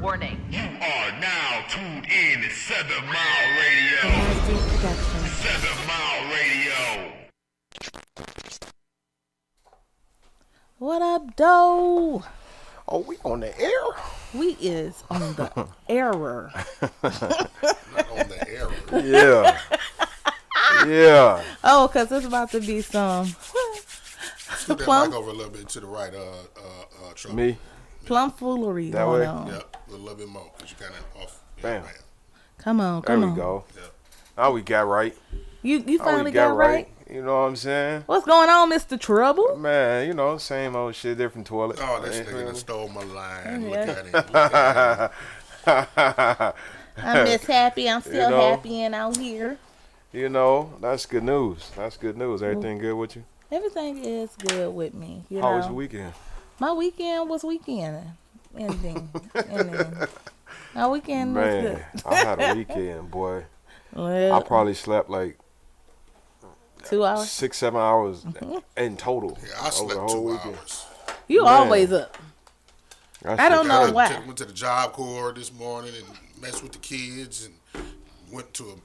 Warning. You are now tuned in to 7 Mile Radio. 7 Mile Radio. What up, doe? Oh, we on the air? We is on the error. Not on the error. Yeah. Yeah. Oh, because it's about to be some Scoot that Plum? mic over a little bit to the right, Trump. Me? plum foolery That going way? on. Yep, a little bit more, because you're kind of off. Bam. Man. Come on, There come we on. go. Yep. Oh, we got right. You Oh, finally we got right? You know what I'm saying? What's going on, Mr. Trouble? Man, you know, same old shit, different toilet. Oh, this You nigga feel done me? stole my line. Yeah. Look at him. Look at him. I'm Miss Happy. I'm still You know. happy and out here. You know, that's good news. That's good news. Everything good with you? Everything is good with me. You How know, was your weekend? my weekend was weekend. Ending. My weekend was Man, good. I had a weekend, boy. Well, I probably slept like 2 hours. 6-7 hours in total Yeah, I over slept the whole 2 weekend. hours. You Man. always up. That I shit don't know crazy. why. Went to the Job Corps this morning and messed with the kids and went to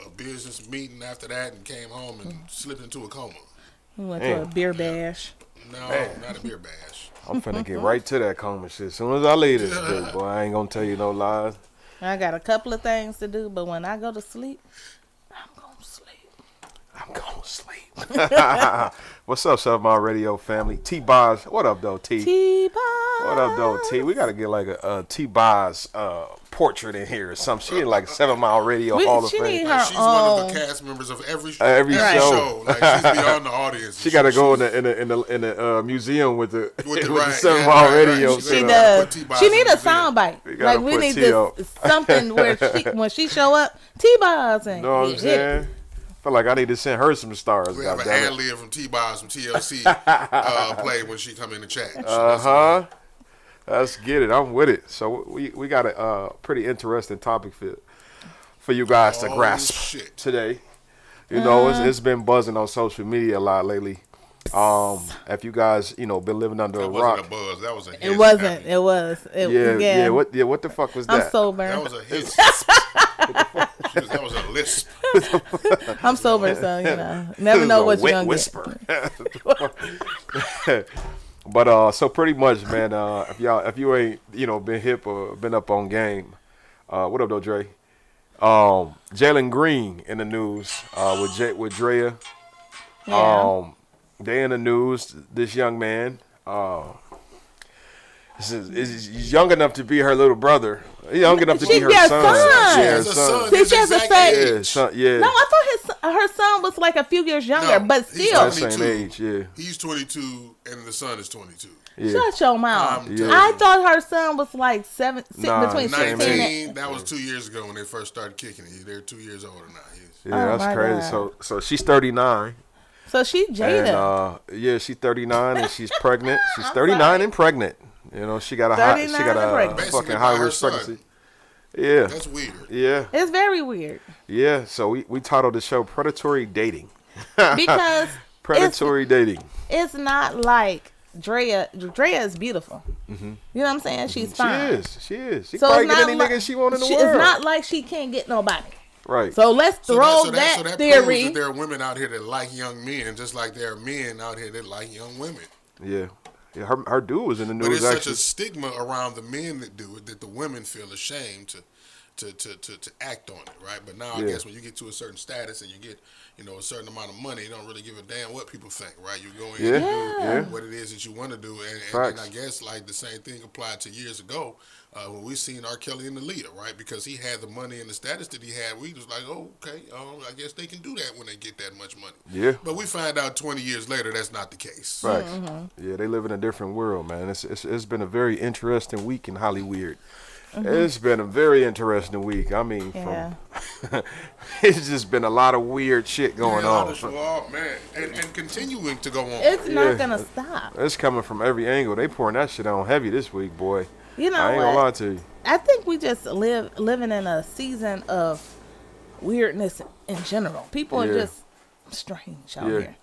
a business meeting after that and came home and slipped into a coma. We went to a Damn. beer bash. No, not a beer bash. I'm finna get right to that coma shit. As soon as I leave this bitch, boy, I ain't gonna tell you no lies. I got a couple of things to do, but when I go to sleep, I'm gonna sleep. I'm gonna sleep. What's up, 7 Mile Radio family? T-Boz. What up, though, T? T-Boz. What up, though, T? We gotta get like a T-Boz portrait in here or something. She in like 7 Mile Radio Hall of she Fame. need Like, her she's one of own. the cast members of every Every show. Like she's beyond the audience. She gotta go in the museum with the With the with right, the 7 yeah, Mile right, Radio. right. She set up. does. Put T-Boz She in need the a soundbite. We gotta Like we put need T up. this something where when she show up, T-Boz and You know what I'm saying? Feel like I need to send her some stars. We have an goddammit. ad lib from T-Boz from TLC play when she come in the chat. Uh-huh. Let's get it. I'm with it. So we got a pretty interesting topic for you guys to Oh, grasp shit. today. You know, it's been buzzing on social media a lot lately. If you guys, been living under That a wasn't rock. a buzz. That was a hit. It wasn't. It was. Yeah. What the fuck was that? I'm sober. That was a hit. That was a lisp. I'm sober, so never know what A you're wet gonna whisper. But so pretty much, man. If you ain't been hip or been up on game, what up though, Dre? Jalen Green in the news with Drea. get. Yeah. They in the news. This young man, he's young enough to be her little brother. Young enough to She be her got son. son. She has a son. See, his she has a exact son. Yeah, age. son, yeah. No, I thought her son was like a few years younger, No, but he's still. That same 22. age, yeah. He's 22 and the son is 22. Yeah. Shut your mouth. I'm Yeah. I thought her son was like Nah, between same 16 age. and 19, that was 2 years ago when they first started kicking it. They're 2 years older now. Yeah, Oh, that's my crazy. God. So she's 39. So she Jada. And she's 39 and she's pregnant. She's 39 and pregnant. She got a 39 and pregnant. fucking Basically high by her risk son. pregnancy. Yeah. That's weird. Yeah. It's very weird Yeah. So we titled the show Predatory Dating. because Predatory Dating. it's not like Drea. Drea is beautiful. You know what I'm saying? She's fine. She is. She So probably it's get not any like- nigga she want in the It's world. not like she can't get nobody. Right. So let's So throw that that proves that theory. there are women out here that like young men, just like there are men out here that like young women. Yeah. Yeah. Her dude was in the But news it's such actually. a stigma around the men that do it that the women feel ashamed to act on it, right? But now I Yeah. guess when you get to a certain status and you get a certain amount of money, you don't really give a damn what people think, right? You go in Yeah. and do Yeah. what it is that you want to do, and Facts. I guess like the same thing applied to years ago when we seen R. Kelly and Aaliyah, right? Because he had the money and the status that he had, we was like, oh, okay, I guess they can do that when they get that much money. Yeah. But we find out 20 years later that's not the case. Right. Yeah, they live in a different world, man. It's been a very interesting week in Hollywood. It's been a very interesting week. I mean, Yeah. it's just been a lot of weird shit going on. Oh, man. And continuing to go on. It's Yeah. not gonna stop. It's coming from every angle. They pouring that shit on heavy this week, boy. You know I ain't gonna what? lie to you. I think we just living in a season of weirdness in general. People are Yeah. just strange out Yeah. here.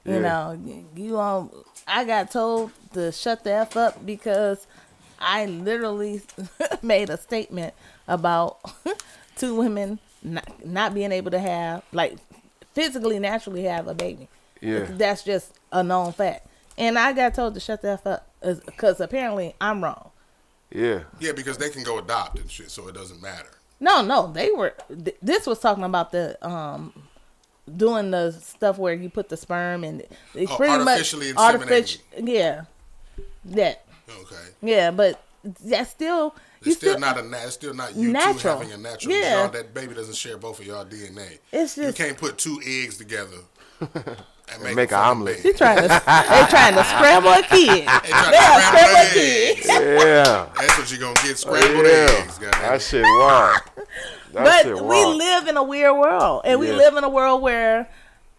Yeah. You know, I got told to shut the F up because I literally made a statement about two women not being able to have, like, physically, naturally have a baby. Yeah. That's just a known fact. And I got told to shut the F up because apparently I'm wrong. Yeah. Yeah, because they can go adopt and shit, so it doesn't matter. No, they were. This was talking about the doing the stuff where you put the sperm and it's pretty artificially much inseminating. Yeah, that. Okay. Yeah, but that's still It's still not you natural. two having a natural. Yeah. Y'all, that baby doesn't share both of y'all DNA. It's You just can't put two eggs together and Make a an fucking omelet. baby. they trying to scramble a kid. They trying to Yeah, scramble scramble eggs. Yeah. That's what you're gonna get, scrambled Yeah. eggs. Goddamn. That shit wild. That But shit we wild. live in a weird world, and we Yeah. live in a world where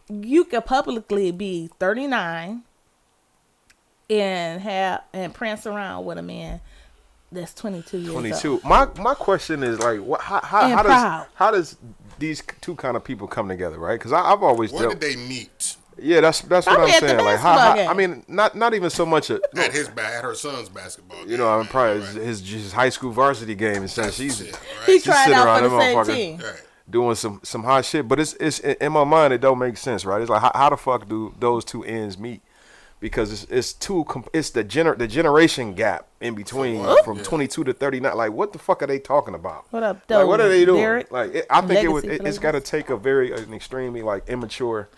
you could publicly be 39 and prance around with a man that's 22 years 22. old. My question is like, what? And How proud. does these two kind of people come together, right? Because I've always Where dealt. did they meet? Yeah, that's what Probably I'm at the saying. Like, basketball game. I mean, not even so much. At her son's basketball. You know, I'm game, probably right? his high school varsity game, and since she's Shit, right? He she's tried sitting out around for that the same motherfucker team. Right. doing some hot shit. But it's in my mind, it don't make sense, right? It's like how the fuck do those two ends meet? Because it's the generation gap in between from 22 to 39. Like, what the fuck are they talking about? What up, Like, what are they doing? Derek? Like, I think Legacy it's flavors. got to take an extremely like immature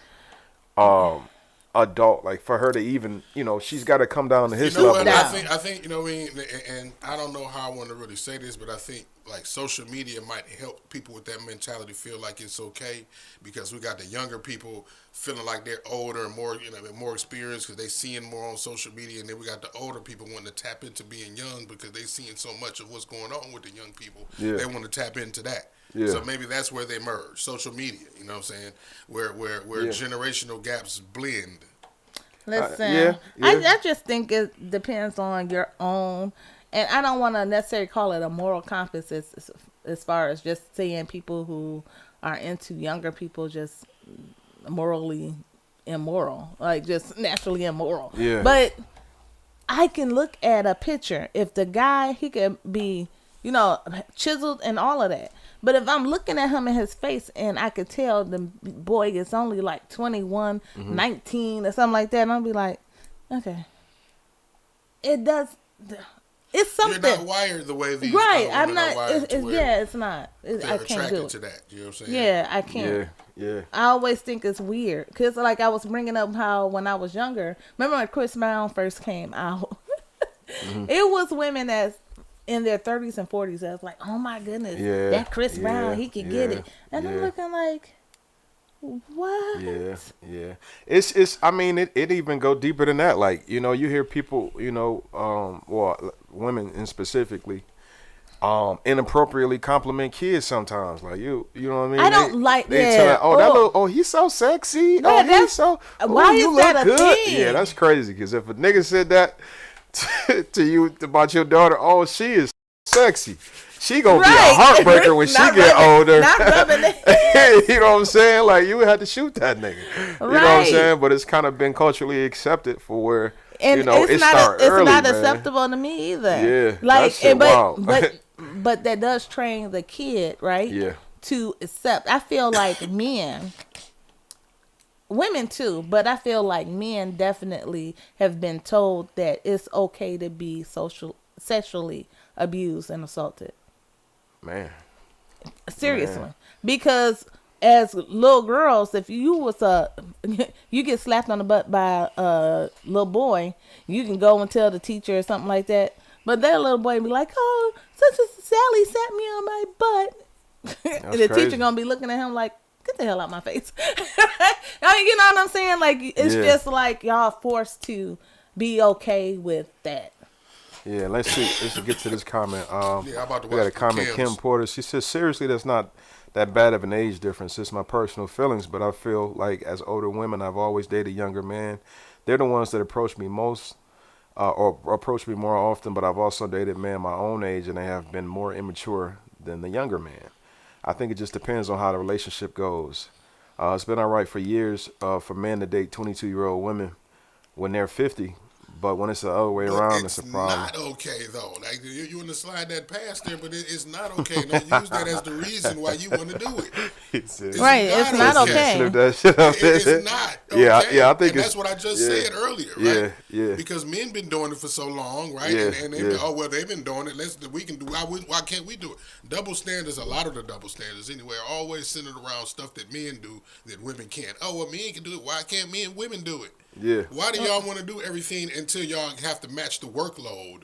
adult, like for her to even, she's got to come down to his You know level. what? Down. I think, what I mean, and I don't know how I want to really say this, but I think like social media might help people with that mentality feel like it's okay because we got the younger people feeling like they're older and more, more experienced because they seeing more on social media, and then we got the older people wanting to tap into being young because they seeing so much of what's going on with the young people. Yeah. They want to tap into that. Yeah. So maybe that's where they merge, social media. You know what I'm saying? Where generational gaps blend. Listen, yeah. I just think it depends on your own, and I don't want to necessarily call it a moral compass as far as just saying people who are into younger people just morally immoral, like just naturally immoral. Yeah. But I can look at a picture. If the guy, he could be, chiseled and all of that. But if I'm looking at him in his face and I could tell the boy is only like 21, 19 or something like that, and I'll be like, okay. It's something. You're not wired the way these Right. other I'm women are not, wired to where it's not. they're I can't attracted do it. to that. You know what I'm saying? Yeah, I can't. Yeah. I always think it's weird because, like, I was bringing up how when I was younger, remember when Chris Brown first came out, it was women that's in their 30s and 40s that was like, oh my goodness, that Chris Brown, he can get it. And I'm looking like, what? Yeah. It's. I mean, it even go deeper than that. Like, you hear people, women and specifically, inappropriately compliment kids sometimes. Like you know what I mean? I don't like they that. tell that little, he's so sexy. Yeah, He's so. why you is look that a good. thing? Yeah, that's crazy. Because if a nigga said that to you about your daughter, she is sexy. She gonna be a heartbreaker when she get older. Not rubbing it. You know what I'm saying? Like, you would have to shoot that nigga. You know what I'm saying? But it's kind of been culturally accepted for where, And it started it's early, not man. acceptable to me either. Yeah, like, that shit wild. but that does train the kid, right? Yeah. To accept. I feel like men, women too, but I feel like men definitely have been told that it's okay to be sexually abused and assaulted. Man. Seriously. Because as little girls, if you was you get slapped on the butt by a little boy, you can go and tell the teacher or something like that. But that little boy be like, oh, such as Sally sat me on my butt. And the crazy. teacher gonna be looking at him like, get the hell out my face. I mean, you know what I'm saying? Like, it's just like y'all forced to be okay with that. Yeah, let's see. Let's get to this comment. I'm about to We got a watch comment, Kim's. Kim Porter. She says, seriously, that's not that bad of an age difference. It's my personal feelings, but I feel like as older women, I've always dated younger men. They're the ones that approach me most or approach me more often, but I've also dated men my own age, and they have been more immature than the younger man. I think it just depends on how the relationship goes. It's been all right for years for men to date 22-year-old women when they're 50, But when it's the other way But around, it's a problem. not okay though. Like you want to slide that past there, but it's not okay. Don't use that as the reason why you want to do it. It's not okay. It's not okay. Yeah, I think that's what I just said earlier, right? Yeah. Because men been doing it for so long, right? Yeah, And they've been doing it. We can do. Why can't we do it? Double standards. A lot of the double standards anyway are always centered around stuff that men do that women can't. Oh, well, men can do it. Why can't men and women do it? Yeah. Why do y'all want to do everything until y'all have to match the workload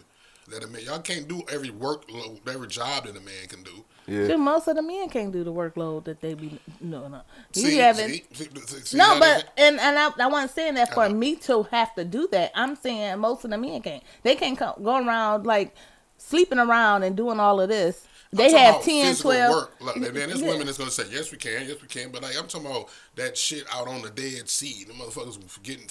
that a man? Y'all can't do every workload, every job that a man can do. Yeah. Most of the men can't do the workload that they be no. See, no, but and I wasn't saying that for me to have to do that. I'm saying most of the men can't. They can't go around like sleeping around and doing all of this. They have 10, 12. Work. Look, and then there's women that's going to say, yes, we can. But like, I'm talking about that shit out on the Dead Sea. The motherfuckers getting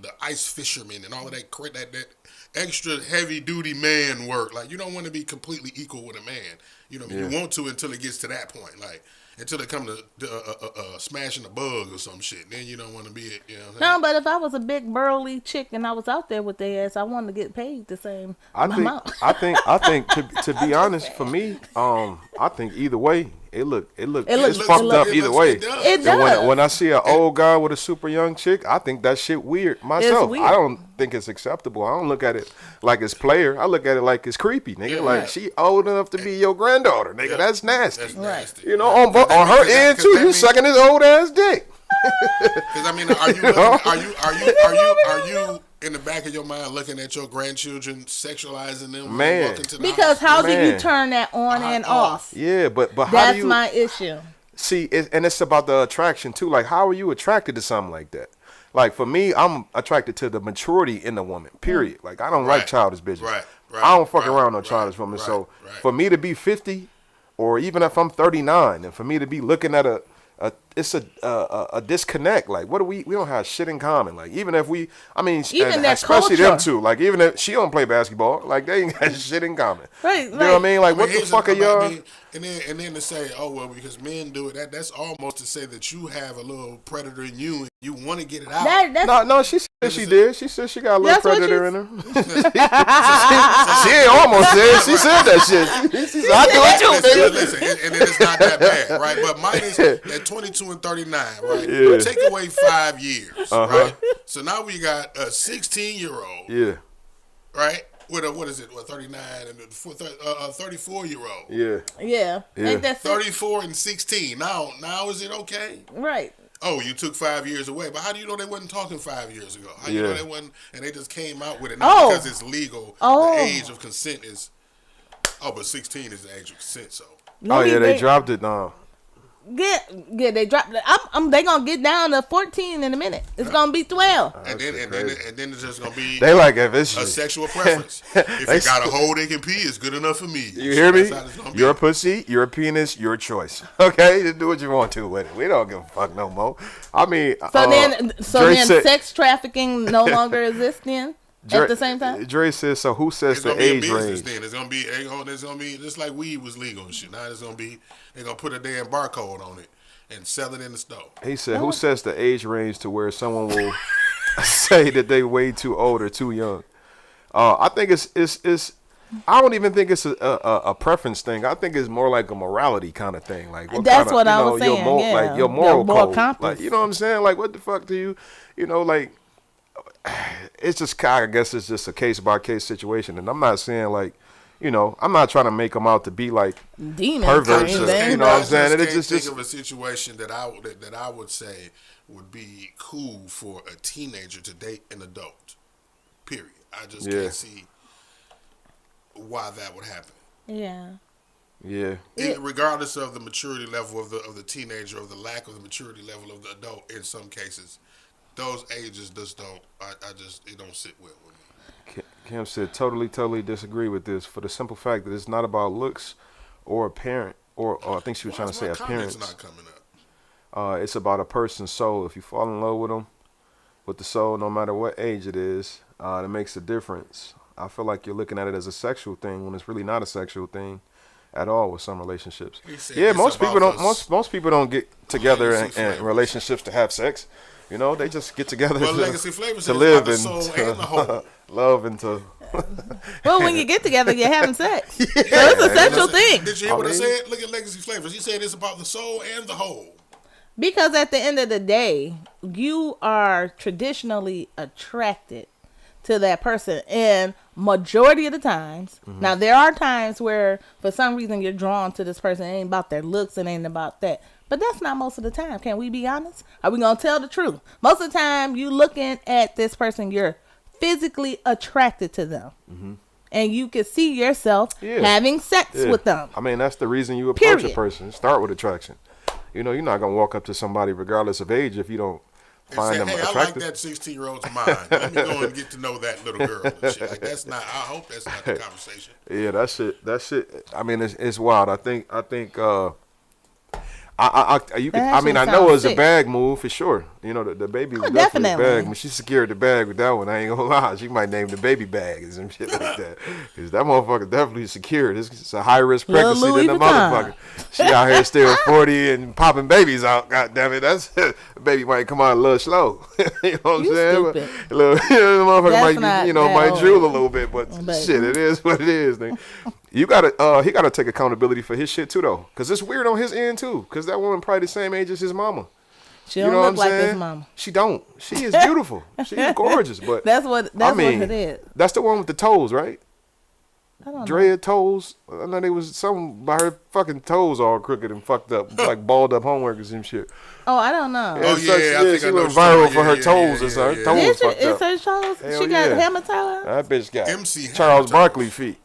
the ice fishermen and all of that extra heavy-duty man work. Like, you don't want to be completely equal with a man. You know what I mean? You want to until it gets to that point. Like, until they come to smashing a bug or some shit. Then you don't want to be it. You know no, but if I was a big burly chick and I was out there with their ass, I wanted to get paid the same amount. I think to be honest, for me, I think either way, it's fucked up either way. It does. When I see an old guy with a super young chick, I think that shit weird myself. Weird. I don't think it's acceptable. I don't look at it like it's player. I look at it like it's creepy, nigga. Yeah, like she old enough to be your granddaughter, nigga. That's nasty. That's nasty. You know, on her end too. You sucking his old ass dick. Because I mean, are you in the back of your mind looking at your grandchildren, sexualizing them? Man, because how do you turn that on and off? Yeah, but how that's do you, my issue. See, and it's about the attraction too. Like, how are you attracted to something like that? Like for me, I'm attracted to the maturity in the woman. Period. Like I don't like childish bitches. Right. I don't fuck around no childish woman. So for me to be 50, or even if I'm 39, and for me to be looking at it's a disconnect. Like, what do we don't have shit in common. Like, even if we, I mean, even that especially culture. them two. Like, even if she don't play basketball, like they ain't got shit in common. Right. You know what I mean? Like, what the fuck are y'all? And then to say, oh well, because men do it. That's almost to say that you have a little predator in you, and you want to get it out. No, she said she did. She said she got a little predator in her. She ain't almost said. She said that shit. She said, I do it too. Listen, and then it's not that bad, right? But mine is at 22 and 39, right? Yeah. Take away 5 years, right? So now we got a 16-year-old, right? With a, 39 and a 34-year-old. Yeah. Ain't that 34 and 16. Now is it okay? Right. Oh, you took 5 years away, but how do you know they wasn't talking 5 years ago? How you know they wasn't, and they just came out with it now because it's legal. The age of consent is, but 16 is the age of consent. So. They dropped it now. They dropped it. They gonna get down to 14 in a minute. It's gonna be 12. And then it's just gonna be they like if it's a sexual preference. If you got a hole they can pee, it's good enough for me. You hear me? Your pussy, your penis, your choice. Okay, just do what you want to with it. We don't give a fuck no more. I mean, so then sex trafficking no longer exists then. At the same time, Dre says. So who says the age range? Then it's gonna be just like weed was legal and shit. Now it's gonna be they're gonna put a damn barcode on it and sell it in the store. He said, who sets the age range to where someone will say that they way too old or too young? I think it's. I don't even think it's a preference thing. I think it's more like a morality kind of thing. Like that's what I was saying. Like your moral code. Compass. Like, you know what I'm saying? Like, what the fuck do you? You know, like. It's just, I guess it's just a case by case situation, and I'm not saying like, you know, I'm not trying to make them out to be like demons, perverts. You know what I'm saying? I just think of a situation that I would say would be cool for a teenager to date an adult. Period. I just can't see why that would happen. Yeah. Regardless of the maturity level of the teenager or the lack of the maturity level of the adult, in some cases. Those ages just don't. It don't sit well with me. Kim said, totally disagree with this for the simple fact that it's not about looks or apparent, or I think she was trying to say appearance. Not coming up. It's about a person's soul. If you fall in love with them, with the soul, no matter what age it is, it makes a difference. I feel like you're looking at it as a sexual thing when it's really not a sexual thing at all with some relationships. Yeah, most people don't get together in relationships to have sex. You know, they just get together Legacy Flavor to live and soul and the whole. love into. Well, when you get together, you're having sex. So it's a sexual thing. Did you hear what I said? Look at Legacy Flavors. He said it's about the soul and the whole. Because at the end of the day, you are traditionally attracted to that person. And majority of the times, now there are times where for some reason you're drawn to this person. It ain't about their looks, it ain't about that. But that's not most of the time. Can we be honest? Are we going to tell the truth? Most of the time, you looking at this person, you're physically attracted to them. And you can see yourself having sex with them. I mean, that's the reason you approach Period. a person. Start with attraction. You know, you're not going to walk up to somebody regardless of age if you don't find them Hey, I like attractive. that 16-year-old's mind. Let me go and get to know that little girl and shit. Like, that's not. I hope that's not the conversation. Yeah, that shit. I mean, it's wild. I think. You can, That I mean, I actually know it was sounds a bag move for sure. You know, the baby was definitely a definitely. bag. When she secured the bag with that one, I ain't gonna lie. She might name the baby bag and some shit like that. Because that motherfucker definitely secured. It's a high risk Little pregnancy Louis than the Vuitton. motherfucker. She out here still 40 and popping babies out. God damn it, that's the baby might come out a little slow. You know what I'm You saying? stupid. But, the motherfucker That's might, not might that drool a old. little bit, but But- shit, it is what it is, nigga. You gotta, he gotta take accountability for his shit too, though, cause it's weird on his end too, cause that woman probably the same age as his mama. She You don't know what look I'm like saying? this mama. She don't. She is beautiful. She is gorgeous, but That's what I mean, what it is. that's the one with the toes, right? I don't know. Drea toes. I know there was something by her fucking toes all crooked and fucked up, like balled up homeworkers and shit. Oh, I don't know. Oh, And yeah, I think she I know went the viral story. for her Yeah, toes yeah, and so her yeah, toes Did she? fucked Is up. her shows? Hell She got yeah. hammer toe? That bitch got MC Charles Hamilton. Barkley feet.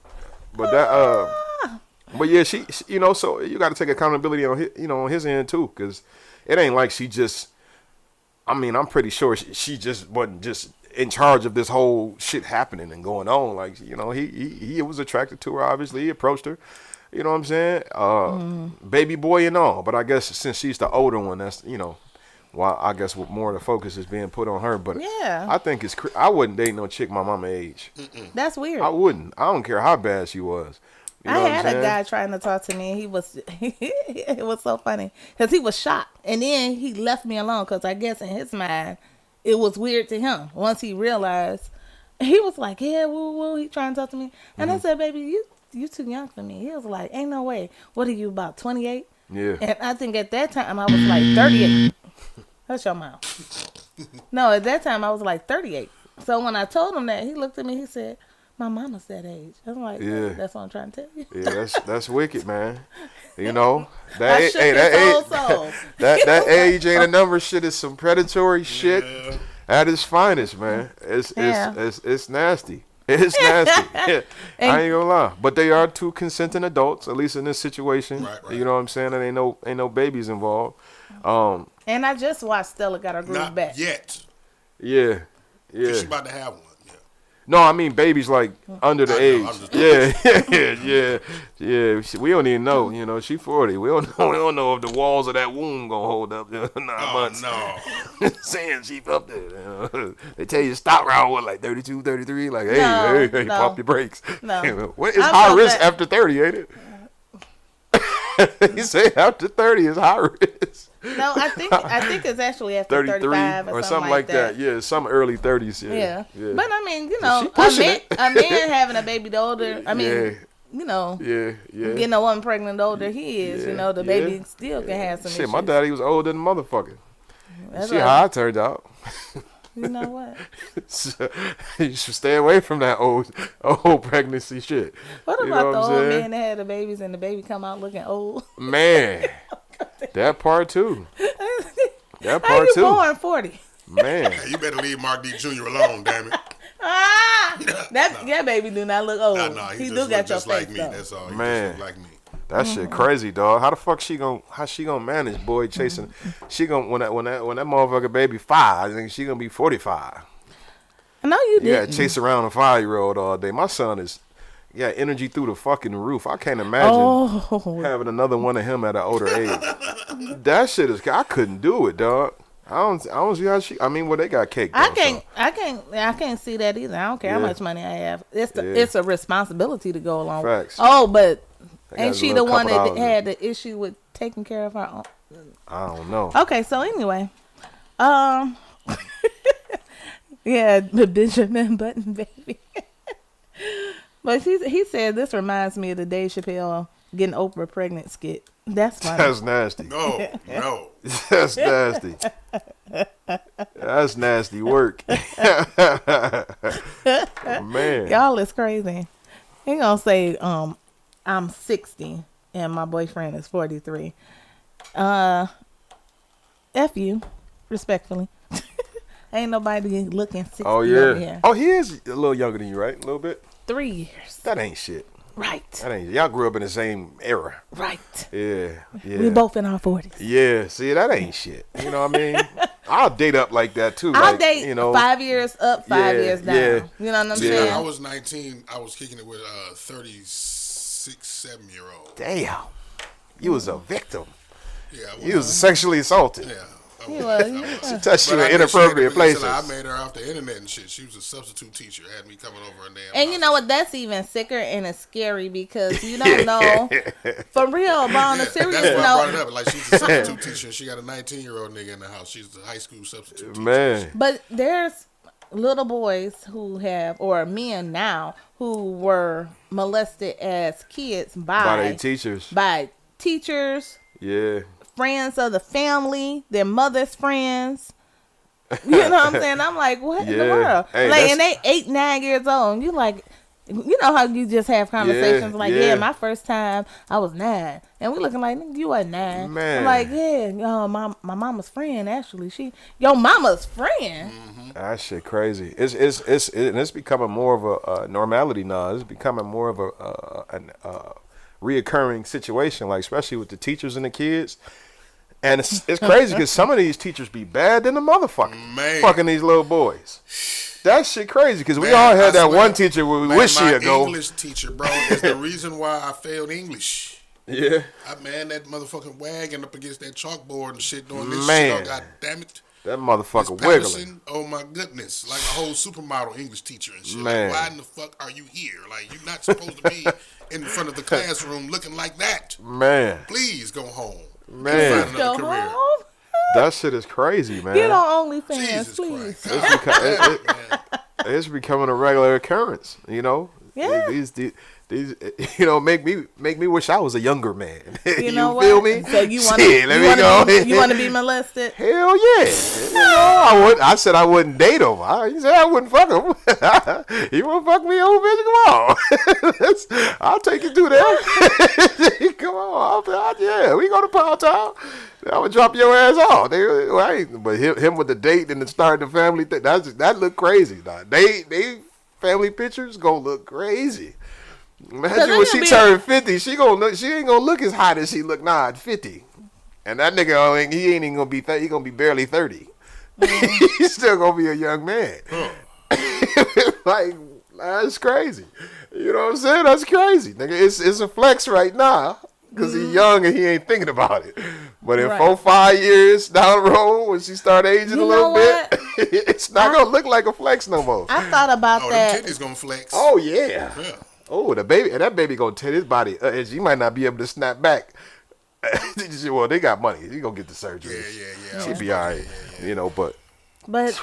But that but yeah, she you know, so you got to take accountability on his, on his end too, cuz it ain't like she just, I mean, I'm pretty sure she just wasn't just in charge of this whole shit happening and going on. Like, he was attracted to her, obviously. He approached her. You know what I'm saying? Baby boy and all. But I guess since she's the older one, that's, well, I guess more of the focus is being put on her. But Yeah. I think I wouldn't date no chick my mama age. That's weird. I wouldn't. I don't care how bad she was. You know I what I'm had a saying? guy trying to talk to me. And he was, it was so funny because he was shocked, and then he left me alone because I guess in his mind it was weird to him. Once he realized, he was like, "Yeah, woo woo." He trying to talk to me, and I said, "Baby, you too young for me." He was like, "Ain't no way. What are you, about 28?" Yeah. And I think at that time I was like 38. Hush your mouth. No, at that time I was like 38. So when I told him that, he looked at me. He said, "My mama's that age." I'm like, Yeah. "That's what I'm trying to tell you." Yeah, that's wicked, man. That I shook his whole soul. that age ain't a number. Shit is some predatory shit at its finest, man. It's nasty. It's nasty. I ain't gonna lie, but they are two consenting adults, at least in this situation. Right. You know what I'm saying? And ain't no babies involved. And I just watched Stella got her groove Not back. yet. Yeah. She's about to have one. Yeah. No, I mean babies like under the I know, age. I'm just- Yeah. We don't even know. She 40. We don't know if the walls of that womb gonna hold up 9 months. No. Saying she up there. They tell you to stop around with like 32, 33. Like, hey, No, hey, no. pump your brakes. No. What is I'm high so risk bad. after 30, ain't it? You say after 30 is high risk. No, I think it's actually after 33 35 or something like that. Yeah, some early 30s. Yeah. Yeah. But I mean, She a pushing man, it. a man having a baby the older, I mean, Yeah. getting a woman pregnant the older he is, the baby still can have some Shit, issues. my daddy was older than a motherfucker. That's See a- how I turned out. You know what? So, you should stay away from that old pregnancy shit. What You about know the what I'm old saying? man that had the babies and the baby come out looking old? Man, that part too. That How part you too. born 40? Man, Hey, you better leave Mark D. Jr. alone, damn it. That baby do not look old. Nah, he he do just got look your just face like me. though. That's all. He Man. just look like me. that shit crazy, dog. How the fuck she gonna manage, boy, chasing? She gonna when that motherfucker baby 5, I think she gonna be 45. I know you You did. gotta chase around a 5-year-old all day. My son is, energy through the fucking roof. I can't imagine Oh, having another one of him at an older age. That shit is, I couldn't do it, dog. I don't see how she. I mean, well, they got cake. Though, I can't see that either. I don't care how Yeah. much money I have. It's Yeah. it's a responsibility to go along. Facts. Oh, but They got ain't a she the little one couple that dollars. had the issue with taking care of her own? I don't know. Okay, so anyway, Yeah, the Benjamin Button baby. But he said this reminds me of the Dave Chappelle getting Oprah pregnant skit. That's funny. That's nasty. No. That's nasty. That's nasty work. Man. Y'all is crazy. He gonna say, I'm 60 and my boyfriend is 43. F you, respectfully. Ain't nobody looking 60 Oh over yeah. here. Oh, he is a little younger than you, right? A little bit. 3 years. That ain't shit. Right. That ain't. Y'all grew up in the same era. Right. Yeah. Yeah. We both in our 40s. Yeah. See, that ain't shit. You know what I mean? I'll date up like that too. I'll like, date 5 years up, 5 years down. yeah. You know what I'm When saying? I was 19, I was kicking it with a 36, 7-year-old. Damn. You was a victim. Yeah, I was. You was sexually assaulted. Yeah. He was. She touched you But I in did say that inappropriate because places. I made her off the internet and shit. She was a substitute teacher. Had me coming over and damn. And you know what? That's even sicker and it's scary because you don't know. For real, but on a serious That's why I brought it note. up. Like she's a substitute teacher. She got a 19-year-old nigga in the house. She's a high school substitute teacher. Man. But there's little boys who have, or men now, who were molested as kids By their teachers. by teachers, Yeah. friends of the family, their mother's friends. You know what I'm saying? I'm like, what in the Yeah. world? Hey, like, that's- and they 8, 9 years old. And you like, you know how you just have conversations like, yeah. my first time I was 9, and we looking like, nigga, you were 9. Man. I'm like, yeah, my mama's friend actually. Your mama's friend. That shit crazy. It's becoming more of a normality now. It's becoming more of a reoccurring situation, like especially with the teachers and the kids. And it's crazy because some of these teachers be bad than the motherfucker. Man. Fucking these little boys. That shit crazy because we Man, all had I that swear. one teacher where we Man, wish my she'd go. English teacher, bro, is the reason why I failed English. Yeah. Man, that motherfucking wagging up against that chalkboard and shit doing this Man. shit. Oh, God damn it. That Miss motherfucker wiggling. Patterson, oh my goodness, like a whole supermodel English teacher and shit. Man. Like, why in the fuck are you here? Like, you're not supposed to be in front of the classroom looking like that. Man. Please go home. Man. Find another Go career. home. That shit is crazy, man. Get on OnlyFans, Jesus please. Christ. It's becoming a regular occurrence, you know. Yeah. These you know, make me wish I was a younger man. You know feel what? me? So you want Shit, let me go. you want to be molested? Hell yeah! You know, I said I wouldn't date him. You said I wouldn't fuck him. You want to fuck me, old bitch? Come on, I'll take you through there. Come on, yeah, we go to Pound Town. I would drop your ass off. But him with the date and the start the family thing, that look crazy. Nah, they family pictures gonna look crazy. Imagine when she turned 50, she ain't gonna look as hot as she look now at 50. And that nigga, he ain't even gonna be he gonna be barely 30. He's still gonna be a young man. Like, that's crazy. You know what I'm saying? That's crazy, nigga. It's a flex right now because he's young and he ain't thinking about it. But in 4-5 years down the road, when she start aging a little bit, it's not gonna look like a flex no more. I thought about Oh, that. them titties gonna flex. Oh yeah. Yeah. Oh, that baby gonna tear his body. And she might not be able to snap back. Well, they got money. You gonna get the surgery. Yeah. She be all right, you know. But But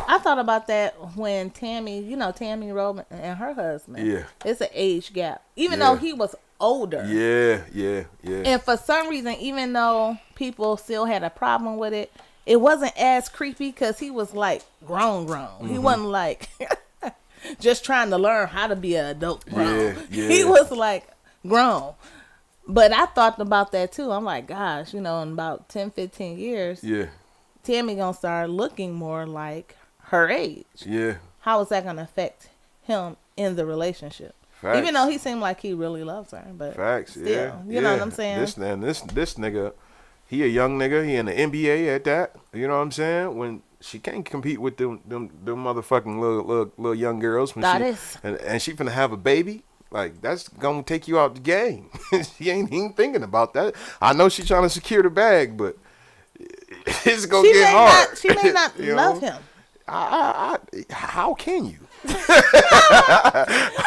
I thought about that when Tammy Roman and her husband. Yeah. It's an age gap. Even Yeah. though he was older. yeah. And for some reason, even though people still had a problem with it, it wasn't as creepy because he was like grown. Mm-hmm. He wasn't like just trying to learn how to be an adult grown. Yeah. He was like grown. But I thought about that too. I'm like, gosh, in about 10, 15 years, Yeah. Tammy gonna start looking more like her age. Yeah. How is that gonna affect him in the relationship? Facts. Even though he seemed like he really loves her, but Facts. still, Yeah. you know what I'm saying? This nigga, he a young nigga. He in the NBA at that. You know what I'm saying? When she can't compete with them motherfucking little young girls. When That she, is. and she finna have a baby. Like, that's gonna take you out the game. She ain't even thinking about that. I know she trying to secure the bag, but it's gonna get hard. She may not You love know? him. How can you?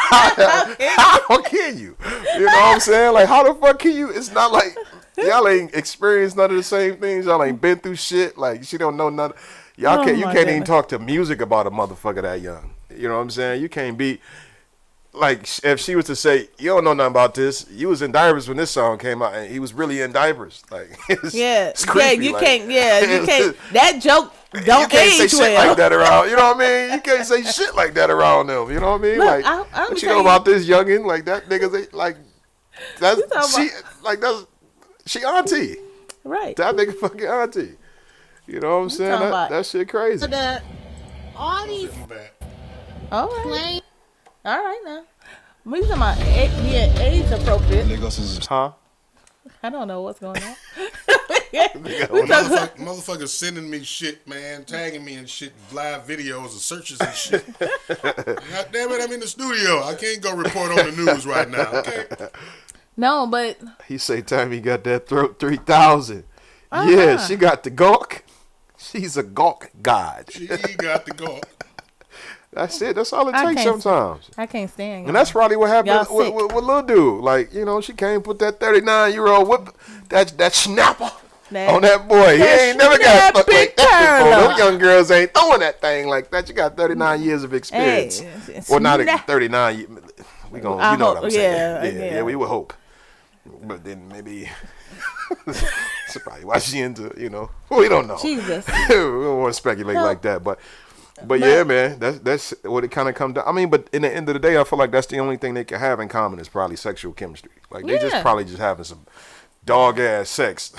How can you? You know what I'm saying? Like, how the fuck can you? It's not like y'all ain't experienced none of the same things. Y'all ain't been through shit. Like, she don't know none. Y'all Oh, can't. You my can't even goodness. talk to music about a motherfucker that young. You know what I'm saying? You can't be like if she was to say, "You don't know nothing about this. You was in diapers when this song came out, and he was really in diapers." Like, it's creepy, you like, can't. Yeah, you can't. That joke don't you can't say age shit well. like that around. You know what I mean? You can't say shit like that around them. You know what I mean? Look, like, I'm what you tell know you- about this youngin? Like that nigga, like that's talking she. Like that's she auntie. Right. That nigga fucking auntie. You know what I'm saying? talking That, about- that shit crazy. All these Bad. All right. plain All right now. We talking about being age appropriate. Huh? I don't know what's going on. Motherfuckers sending me shit, man, tagging me and shit, live videos of searches and shit. God damn it, I'm in the studio. I can't go report on the news right now. Okay. No, but He say time he got that throat 3,000. Uh-huh. Yeah, she got the gawk. She's a gawk god. She got to go. That's it. That's all it I takes can't- sometimes. I can't stand. And that's probably what happened Y'all with, sick. with little dude. Like, you know, she came put that 39-year-old whip, that snapper on that boy. He that ain't never got fucked like that before. snapper. Those young girls ain't throwing that thing like that. You got 39 years of experience. Hey, Well, not snap. 39. We gonna, I you know what hope- I'm saying. yeah. Yeah, we would hope. But then maybe that's probably why she into, you know. We don't know. Jesus. We don't want to speculate No. like that, but yeah, man, that's what it kind of come down. I mean, but in the end of the day, I feel like that's the only thing they can have in common is probably sexual chemistry. Like they just Yeah. probably just having some dog ass sex.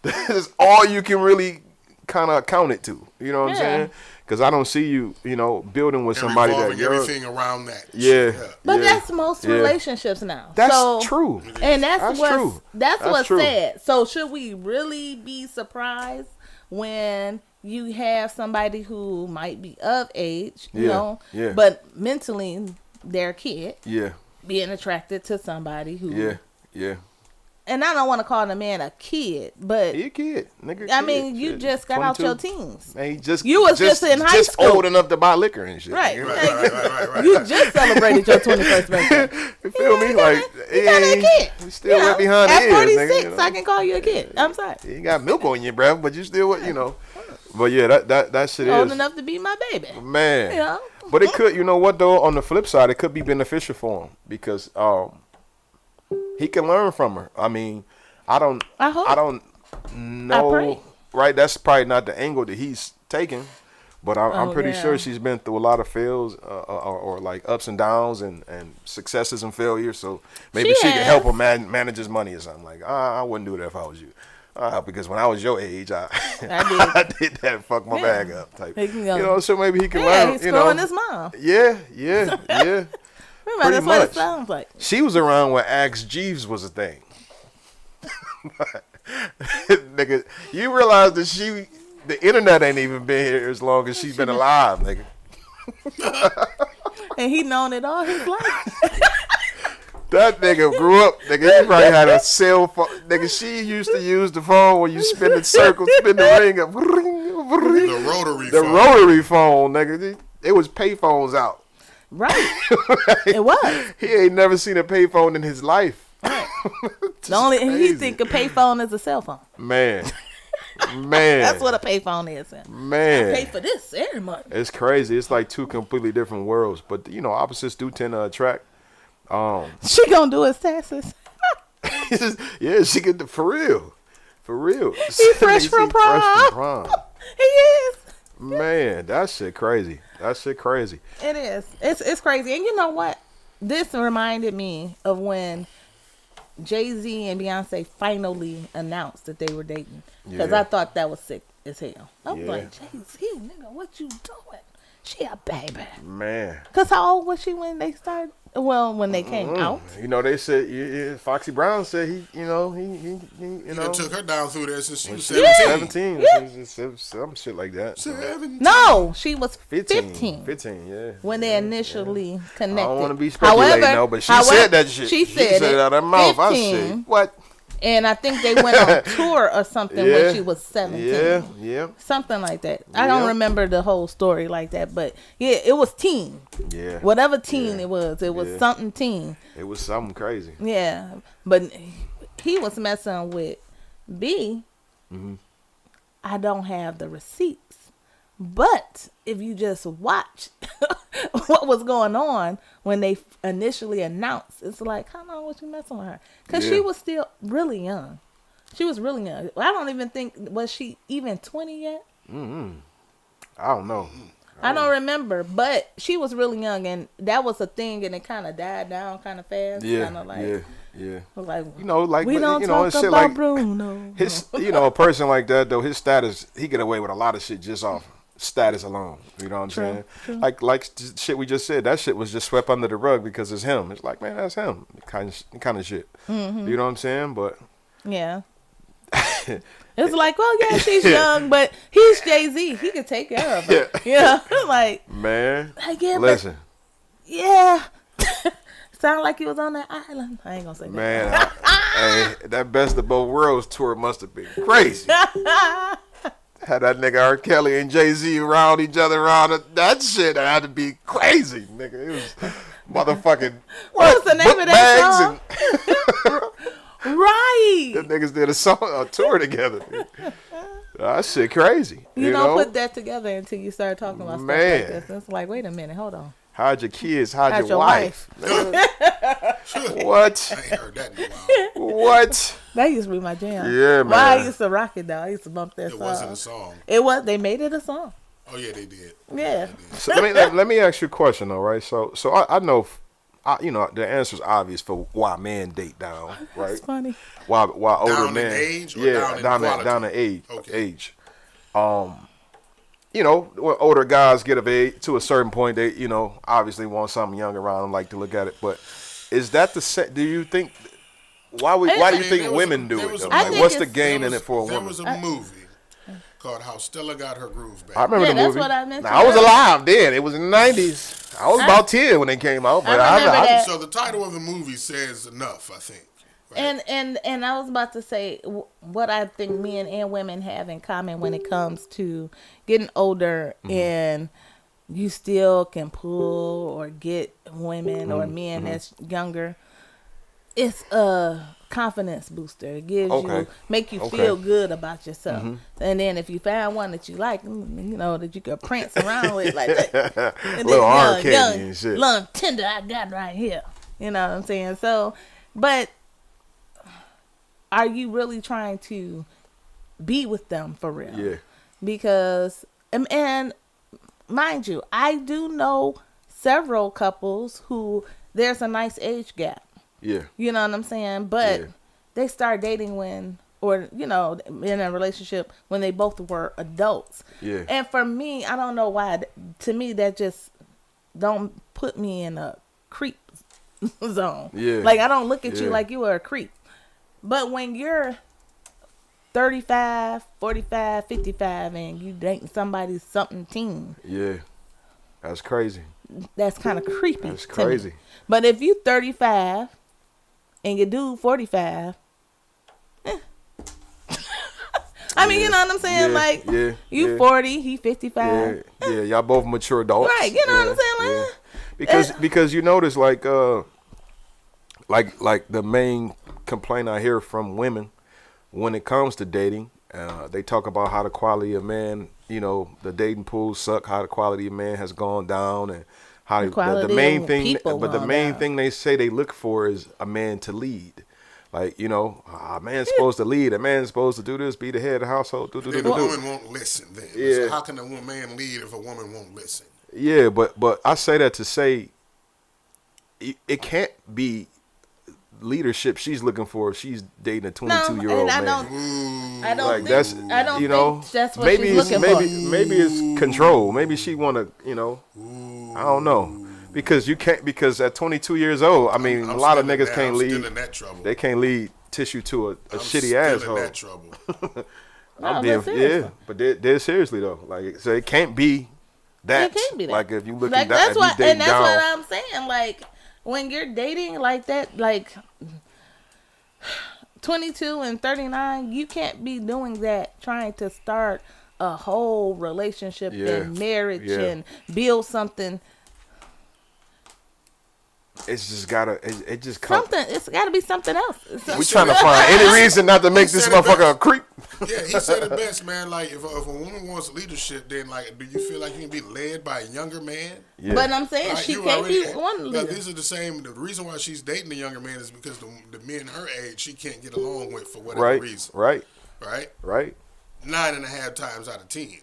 That's all you can really kind of count it to. You know what I'm Yeah. saying? Because I don't see you, you know, building with And somebody that revolving you're. everything around that. Yeah, But yeah, that's most yeah. relationships now. That's so, true. And that's That's what's true. that's That's what's true. sad. So should we really be surprised when you have somebody who might be of age, you Yeah, know, yeah. but mentally they're a kid, Yeah, being attracted to somebody who yeah. and I don't want to call the man a kid, but He a kid, nigga. I kid, mean you shit. just got out 22. your teens. Man, he just You was just in high just school. old enough to buy liquor and shit. Right. You know? Right. You just celebrated your 21st birthday. You feel me? Like You got a kid. he still You went know, behind the at ears, 46, nigga. You know? I can call you a kid. I'm sorry. You ain't got milk on you, bro, but you still, you know. But yeah, that shit Old is enough to be my baby. man. You know? But it could, you know what though? On the flip side, it could be beneficial for him because he can learn from her. I mean, I don't know. pray. Right? That's probably not the angle that he's taking. But I'm Oh, pretty yeah. sure she's been through a lot of fails or like ups and downs and successes and failures. So maybe She she can has. help him manage his money or something. Like, I wouldn't do that if I was you. Because when I was your age, I did. I did that, fuck my Yeah. bag up type. He can You go. know, so maybe he can Yeah, learn. he's You know, screwing his mom. yeah. Remember, Pretty that's what much. it sounds like. She was around when Axe Jeeves was a thing. Nigga, you realize that the internet ain't even been here as long as she's been alive, nigga. And he known it all his life. That nigga grew up, nigga. He probably had a cell phone. Nigga, she used to use the phone where you spin the circle, spin the ring up. The rotary The phone. rotary phone, nigga. It was pay phones out. Right. It was. He ain't never seen a pay phone in his life. The only he crazy. think a payphone is a cell phone. Man. That's what a payphone is. Man. Pay for this every month. It's crazy. It's like two completely different worlds. But, you know, opposites do tend to attract. She gonna do his taxes. Yeah, she get the for real. For real. He fresh from prom. He is. Man, that shit crazy. That shit crazy. It is. It's crazy. And you know what? This reminded me of when Jay-Z and Beyonce finally announced that they were dating. Because Yeah. I thought that was sick as hell. I was Yeah. like, Jay-Z, nigga, what you doing? She a baby. Man. Because how old was she when they started? Well, when they came out. You know, they said, Foxy Brown said he you know, you He know, done took her down through there since she was Yeah. 17. 17, some shit like that. 17. No, she was 15. 15, yeah. When they initially connected. I don't want to be speculating, though, but she said that shit. She said it out of her mouth. I said, what? And I think they went on tour or something Yeah. when she was 17. Yeah. Something like that. I don't Yeah. remember the whole story like that, but yeah, it was teen. Yeah. Whatever teen Yeah. it was Yeah. something teen. It was something crazy. Yeah, but he was messing with B. Mm-hmm. I don't have the receipts, But if you just watch what was going on when they initially announced, it's like, how long was you messing with her? Because she was still really young. She was really young. I don't even think, was she even 20 yet? I don't know. I don't remember, but she was really young, and that was a thing, and it kind of died down kind of fast. Yeah, Kinda like, yeah. like, Like we don't talk talk shit about like Bruno. his, a person like that though, his status, he get away with a lot of shit just off status alone. You know what I'm saying? True. Like shit we just said, that shit was just swept under the rug because it's him. It's like, man, that's him, kind of shit. Mm-hmm. You know what I'm saying? But Yeah. It's like, well, yeah, she's young, but he's Jay-Z. He can take care of her. Yeah. Like, man, yeah, listen, yeah. Sound like he was on that island. I ain't gonna say that. man, hey, that Best of Both Worlds tour must have been crazy. Had that nigga R. Kelly and Jay-Z around each other that shit had to be crazy, nigga. It was motherfucking What's the name book of that bags Right. and them niggas did a tour together. That shit crazy. You know? don't put that together until you start talking about stuff like Man. this. It's like, wait a minute, hold on. How'd your kids? How'd How'd your your wife? What? I ain't heard that in a while. What? That used to be my jam. Yeah, Well, I man. used to rock it though. I used to bump that It song. wasn't a song. It was. They made it a song. Oh yeah, they did. Yeah. So let me ask you a question though, right? So I know, the answer's obvious for why men date down, right? It's funny. Why older Down in men? age or Yeah, down in quality? down in age. Okay. Age. When older guys get of age to a certain point, they obviously want something young around them, like to look at it. But is that do you think? Why do you think women do it? Though? I Like, think what's the it's- gain in it for a There woman? was a movie called How Stella Got Her Groove Back. I remember Yeah, the that's movie. what I mentioned Now, I was earlier. alive then. It was in the 90s. I was about 10 when it came out. But I remember that. So the title of the movie says enough, I think. Right? And I was about to say what I think men and women have in common when it comes to getting older and you still can pull or get women or men that's younger. It's a confidence booster. It gives you, make you feel good about yourself. And then if you find one that you like, that you could prance around with like that. And Little arm young, candy and shit. Little tender I got right here. You know what I'm saying? So, but are you really trying to be with them for real? Yeah. Because, and mind you, I do know several couples who there's a nice age gap. Yeah. You know what I'm saying? But Yeah. they start dating in a relationship when they both were adults. Yeah. And for me, I don't know why. To me, that just don't put me in a creep zone. Yeah. Like, I don't look at you Yeah. like you are a creep. But when you're 35, 45, 55, and you dating somebody something teen, Yeah. That's crazy. that's kind of creepy. That's to me. crazy. But if you 35 and your dude 45, I mean, you know what I'm saying? Yeah, Like, yeah, you yeah. 40, he 55. Yeah. Y'all both mature adults. Right, you know what I'm saying? Like, Because you notice like the main complaint I hear from women when it comes to dating, they talk about how the quality of man, the dating pools suck, how the quality of man has gone down, and how the main of thing, people but the gone main down. thing they say they look for is a man to lead. Like, a man's supposed to lead. A man's supposed to do this, be the head of the household. Then the woman won't listen then. Yeah. So how can a man lead if a woman won't listen? Yeah, but I say that to say it can't be leadership she's looking for if she's dating a 22-year-old man. I don't Like think that's I don't think that's what maybe she's it's looking for. maybe it's control. Maybe she want to, I don't know. Because you can't, because at 22 years old, I mean, I'm a lot of still in niggas that- can't I'm lead. still in that trouble. They can't lead tissue to a I'm shitty still asshole. in that trouble. No, but seriously. yeah, but dead seriously though. Like, so it can't be that. It can't be that. Like if you looking Like, down, that's if you what, dating and that's down. what I'm saying. Like, when you're dating like that, like 22 and 39, you can't be doing that trying to start a whole relationship Yeah. and marriage Yeah. and build something. it's just gotta. It just comes. Something. It's got to be something else. We trying to find any reason not to make this motherfucker a creep. Yeah, he said it best, man. Like, if a woman wants leadership, then, like, do you feel like you can be led by a younger man? Yeah. But I'm saying Like, she you can't already- be one Like, leader. these are the same. The reason why she's dating the younger man is because the men her age she can't get along with for whatever Right. reason. Right. Right? Right. 9.5 times out of 10.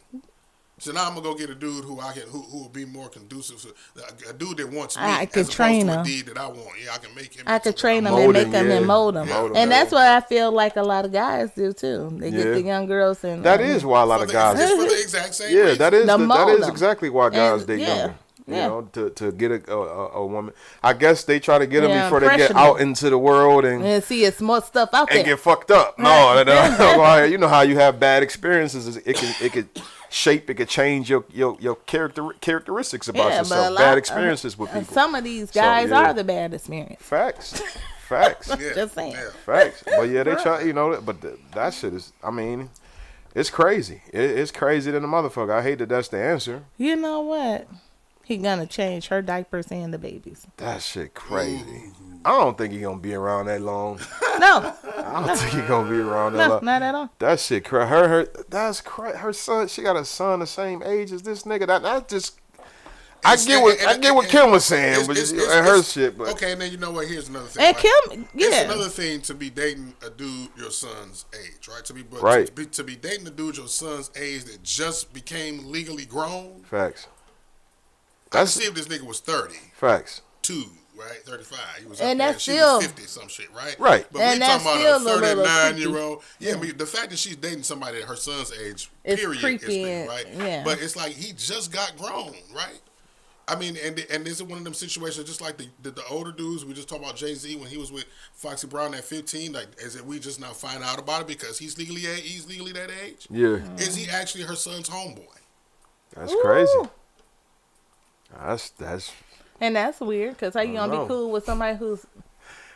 So now I'm gonna go get a dude who will be more conducive to a dude that wants me. I could as opposed train to him. a dude that I want. Yeah, I can make him. I into could what train I them want. and Mold make them him, and yeah. mold them. Mold 'em, And yeah. that's what I feel like a lot of guys do too. They get Yeah. the young girls and That is why a lot For of the- guys. it's for the exact same Yeah, reason. that is The that mold is 'em. exactly why guys And, date yeah, younger. yeah. You know, to get a woman. I guess they try to get them Yeah, before they get impression out them. into the world and see it's more stuff out there. get fucked up. No, no. You know how you have bad experiences. It could shape. It could change your characteristics about yeah, but a yourself. lot, Bad experiences with people. Some of these guys yeah. are the bad experience. Facts. Yeah, Just saying. yeah. Facts. But yeah, they try. You know, but that shit is. I mean, it's crazy. It's crazy than a motherfucker. I hate that that's the answer. You know what? He gonna change her diapers and the babies. That shit crazy. I don't think he gonna be around that long. No, I don't think he gonna be around that no, long. not at all. That shit crazy. That's crazy. Her son, she got a son the same age as this nigga. That just. I get what Kim was saying, but her shit. But okay, and then you know what? Here's another thing. And right? Kim, It's yeah, another thing to be dating a dude your son's age, right? Right. To be dating a dude your son's age that just became legally grown. facts. I can see if this nigga was 32, Facts. right? 35. He was And up there, that's she still- was 50, some shit, right? Right. But And we that's talking still about a a little 39-year-old. Yeah, but the fact that she's dating somebody her son's age, It's period, creepy is and- right? yeah. But it's like he just got grown, right? I mean, and this is one of them situations, just like the older dudes. We just talked about Jay-Z when he was with Foxy Brown at 15. Like, is it we just now find out about it because he's legally that age? Yeah. Is he actually her son's homeboy? That's crazy. Ooh. That's. and that's weird because how you gonna know. be cool with somebody who's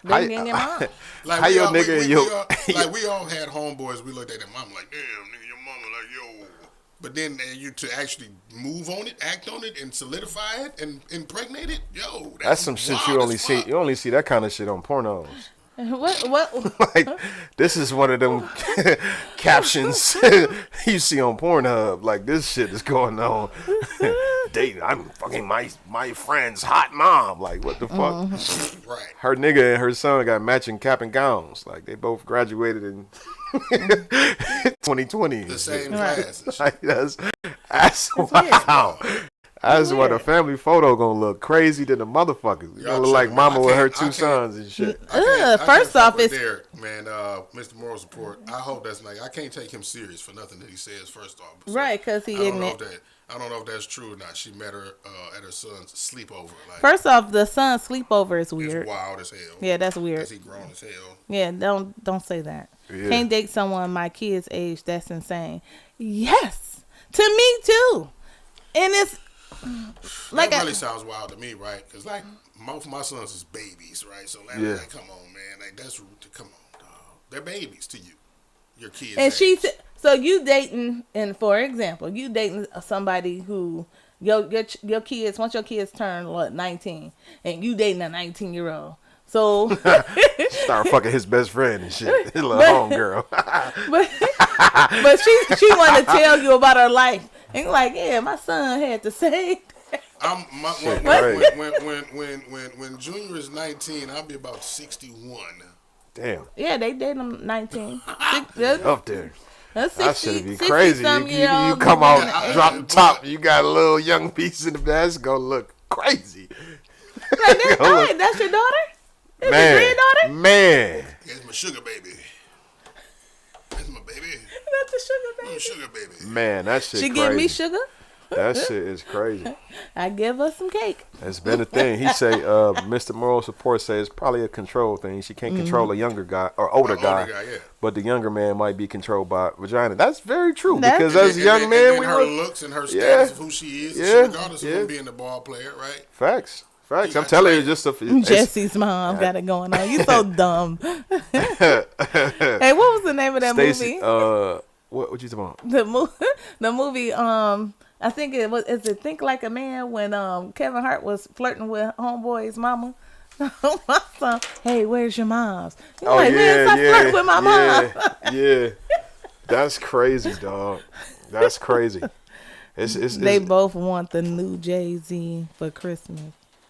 How- dating your mom? Like How we your all, nigga we, and we, your- we all, like we all had homeboys. We looked at them. I'm like, damn, nigga, your mama like yo. But then you to actually move on it, act on it, and solidify it, and impregnate it, yo. That's some shit wild you only as see. fuck. You only see that kind of shit on pornos. what? Like, this is one of them captions you see on Pornhub. Like, this shit is going on. Dating, I'm fucking my friend's hot mom. Like, what the fuck? Right. Her nigga and her son got matching cap and gowns. Like, they both graduated in 2020. The same Right. class. and shit. Like, that's wow. That's what a family photo gonna look crazy to the motherfuckers. You Y'all gonna look like tripping, man. mama I with her can't- I two can't- sons and shit. I can't First fuck off, with it's Derek, man, Mr. Moral Support. I hope that's like I can't take him serious for nothing that he says. First off, So, right because he I don't know ignorant. if that. I don't know if that's true or not. She met her at her son's sleepover. Like, First off, the son sleepover is it's weird. wild as hell. Yeah, that's Is weird. he grown as hell? Yeah, don't say that. Yeah. Can't date someone my kid's age. That's insane. Yes, to me too. And it's like That really sounds wild to me, right? Because like most of my sons is babies, right? So like, Yeah. like, come on, man. Like that's come on, dog. They're babies to you. Your kids. and she said, so you dating, and for example, you dating somebody who your kids once your kids turn 19, and you dating a 19-year-old. So, Start fucking his best friend and shit. His little homegirl. but she want to tell you about her life, and you're like, yeah, my son had to say. Shit, right. When Junior is 19, I'll be about 61. Damn. Yeah, they date them 19. Up there. That's That 60, should be crazy. You come out, drop the top, you got a little young piece in the that's gonna look crazy. That's your daughter? That's your Man, granddaughter? man. That's my sugar baby. That's my baby. That's the sugar My baby. sugar baby. Man, that shit She crazy. give me sugar. That shit is crazy. I give her some cake. That's been a thing. He say, Mr. Moral Support says it's probably a control thing. She can't control a younger guy or older guy, yeah. but the younger man might be controlled by vagina. That's very true That's- because as a young man, and we her were looks and her status of who she is, Yeah, regardless of yeah. him being a ball player, right? facts. You I'm got telling you, trained. just it's, Jesse's mom got it going on. You so dumb. Hey, what was the name of that Stacy. movie? What you talking about? The movie. I think it was. Is it Think Like a Man when Kevin Hart was flirting with Homeboy's mama? My son, hey, where's your mom's? You're Oh like, man, stop yeah, flirting with my mom. yeah. That's crazy, dog. That's crazy. They both want the new Jay-Z for Christmas.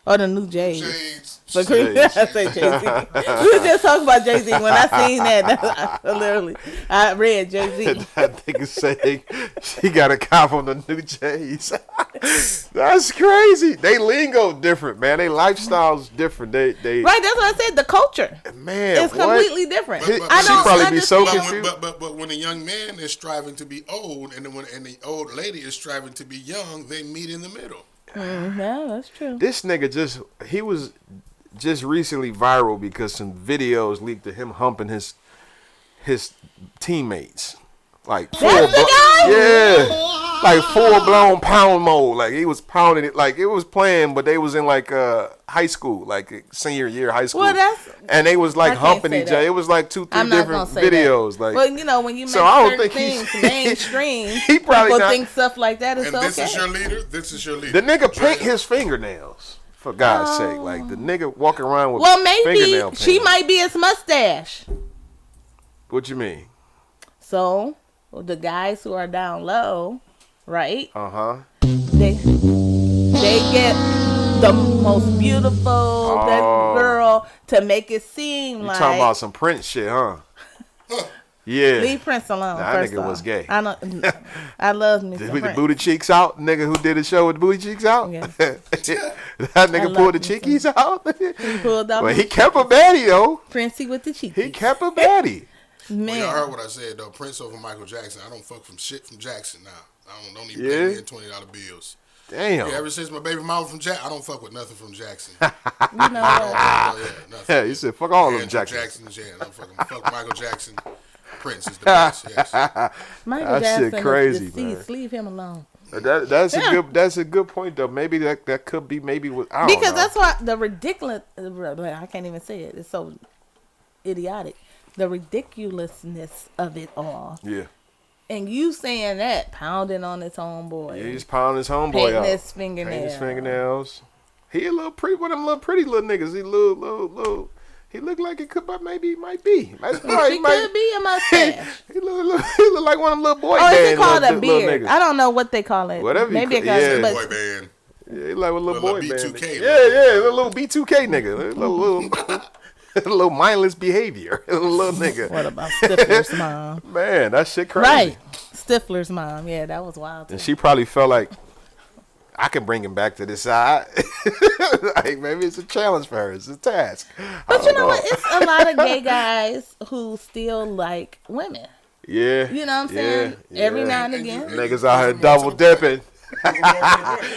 Or the new J's. James. For Christmas. I say Jay-Z. We were just talking about Jay-Z. When I seen that, I read Jay-Z. That nigga saying she got a cop on the new J's. That's crazy. They lingo different, man. They lifestyles different. They Right, that's what I said. The culture. man, It's what? completely different. But- I she don't probably be so understand. confused. But when a young man is striving to be old, and the old lady is striving to be young, they meet in the middle. Yeah, that's true. This nigga he was just recently viral because some videos leaked of him humping his teammates. Like That's the guy? Yeah. Like full blown pound mode. Like he was pounding it like it was playing, but they was in like high school, like senior year high school. Well, and they was like I can't humping say each that. other. It was like 2-3 I'm not different gonna say videos. that. Like Well, you know, when you make So I don't certain think things mainstream, he probably people not- think stuff like that is And okay. this is your leader. This is your leader. the nigga paint his fingernails. For God's sake, like the nigga walking around with Well, maybe fingernail paint. she might be his mustache. What you mean? So, the guys who are down low, right? Uh-huh. They get the most beautiful that girl to make it seem You like talking about some Prince shit, huh? Yeah. leave Prince alone. That first nigga off. was gay. I don't. I love me some With the Prince. booty cheeks out, nigga who did the show with the booty cheeks out. Yes. That nigga love pulled the me some- cheekies out. He pulled off But he kept a baddie though. Princey with the cheeks. He kept a baddie. Well, y'all Man, heard what I said though. Prince over Michael Jackson. I don't fuck from shit from Jackson now. I don't even Yeah? pay me in $20 bills. Damn. Yeah, ever since my baby mama from Jackson, I don't fuck with nothing from Jackson. you know what? Yeah, nothing. Yeah, he said, fuck all of them Andrew Jacksons. Jackson's, yeah, fuck Michael Jackson. Prince is the best. Yes. Michael That shit Jackson crazy, is deceased. man. Leave him alone. That's a good point though. Maybe that could be what I don't Because know. that's why the ridiculous. I can't even say it. It's so idiotic. The ridiculousness of it all. Yeah. And you saying that, pounding on his homeboy. Yeah, he's pounding his homeboy Painting out. his fingernails. Painting his fingernails. He a little pretty, one of them little pretty little niggas. He little. He look like it could, but maybe he might be. That's She right. could be a mustache. He look like one of them little boy Oh, is band it called little, a little beard? niggas. I don't know what they call it. Whatever you Maybe call- it got yeah. Boy band. Yeah, he like a little Little boy band. B2K, Yeah, little B2K nigga. Little mindless behavior. Little nigga. What about Stifler's mom? Man, that shit crazy. Right. Stifler's mom. Yeah, that was wild. Too. And she probably felt like, I can bring him back to this side. Like maybe it's a challenge for her. It's a task. But you know what? It's a lot of gay guys who still like women. Yeah. You know what I'm saying? Every now and again. Niggas out here double dipping.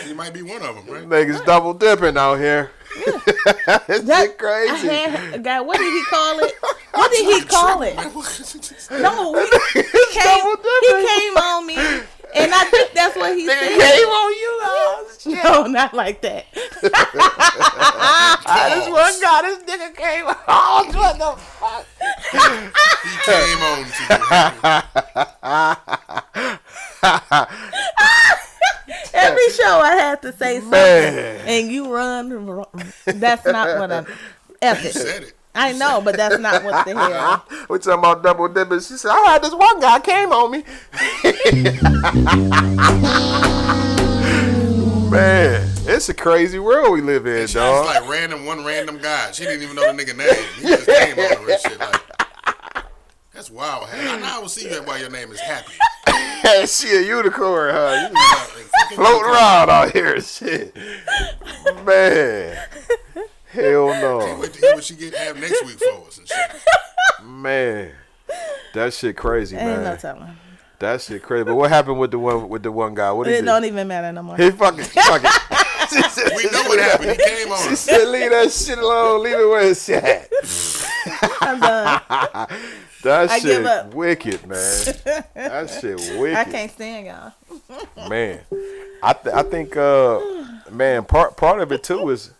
You might be one of them, right? Niggas double dipping out here. It's shit crazy. I had a guy, what did he call it? What did he call it? No, he came on me, and I think that's what he said. Came on you. Oh, shit. No, not like that. This one guy, this nigga came on. Oh, what the fuck? He came on to you. Every show I had to say something, Man. and you run. That's not what I'm. F You it. said it. I know, but that's not what the hell. We talking about double dipping. She said, I had this one guy came on me. Man, it's a crazy world we live in, She was dog. like one random guy. She didn't even know the nigga name. He just came on her and shit. Like, that's wild. I will see you while your name is Happy. She a unicorn, huh? You Like, floating around out here and shit. Man. Hell no. Wait to hear what she have next week for us and shit. Man. That shit crazy, Ain't no man. telling. That shit crazy. But what happened with the one guy? What is It don't even matter no more. He fucking. We know what happened. He came on She us. said, leave that shit alone. Leave it where it's at. I'm done. That I shit give up. wicked, man. That shit wicked. I can't stand y'all. Man, I think man, part of it too is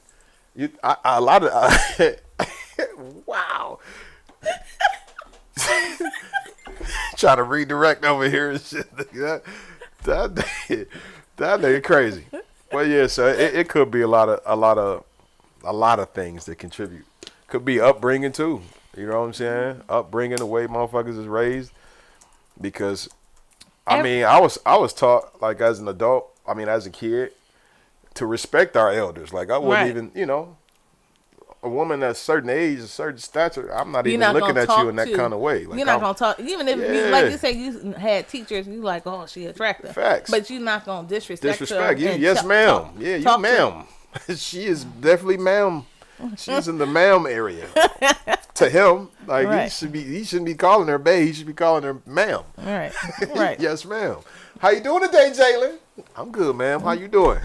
a lot of wow. Trying to redirect over here and shit. That nigga crazy. Well, yeah, so it could be a lot of a lot of things that contribute. Could be upbringing too. You know what I'm saying? Upbringing, the way motherfuckers is raised. Because, I mean, I was taught, like, as an adult, I mean, as a kid, to respect our elders. Like, I wouldn't even, you know, a woman at a certain age, a certain stature, I'm not even looking at you in that kind of way. Like, you're not going to talk. Even if, you, like you say, you had teachers, you like, oh, she attractive. Facts. But you're not going to disrespect her. You, yes, ma'am. Yeah, you ma'am. She is definitely ma'am. She's in the ma'am area. To him, like he shouldn't be calling her babe. He should be calling her ma'am. Right. Right. Yes, ma'am. How you doing today, Jalen? I'm good, ma'am. How you doing?